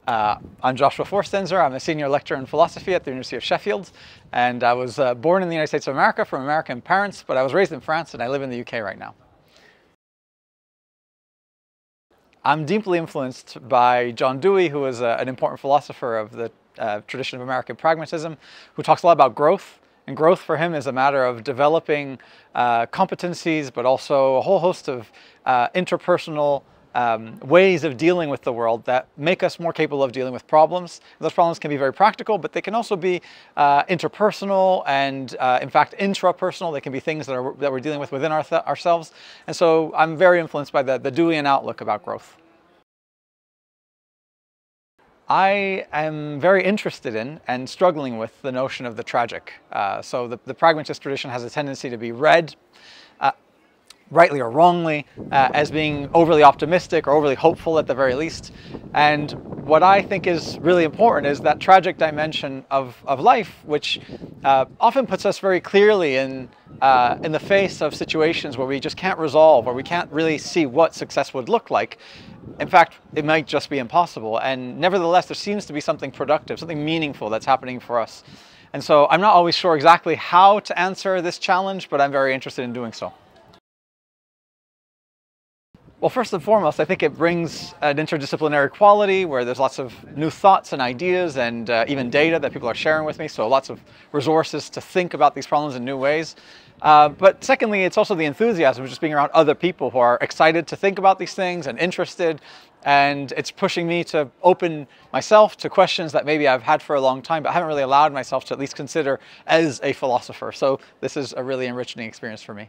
I'm Joshua FORSTENZER. I'm a senior lecturer in philosophy at the University of Sheffield, and I was born in the United States of America from American parents, but I was raised in France and I live in the UK right now. I'm deeply influenced by John Dewey, who is an important philosopher of the tradition of American pragmatism, who talks a lot about growth. And growth for him is a matter of developing competencies, but also a whole host of interpersonal ways of dealing with the world that make us more capable of dealing with problems. Those problems can be very practical, but they can also be interpersonal and, in fact, intrapersonal. They can be things that we're dealing with within ourselves. And so I'm very influenced by the Deweyan outlook about growth. I am very interested in and struggling with the notion of the tragic. So the pragmatist tradition has a tendency to be read, rightly or wrongly, as being overly optimistic or overly hopeful at the very least. And what I think is really important is that tragic dimension of life, which often puts us very clearly in the face of situations where we just can't resolve, or we can't really see what success would look like. In fact, it might just be impossible. And nevertheless, there seems to be something productive, something meaningful that's happening for us. And so I'm not always sure exactly how to answer this challenge, but I'm very interested in doing so. Well, first and foremost, I think it brings an interdisciplinary quality where there's lots of new thoughts and ideas and even data that people are sharing with me, so lots of resources to think about these problems in new ways. But secondly, it's also the enthusiasm of just being around other people who are excited to think about these things and interested, and it's pushing me to open myself to questions that maybe I've had for a long time, but haven't really allowed myself to at least consider as a philosopher. So this is a really enriching experience for me.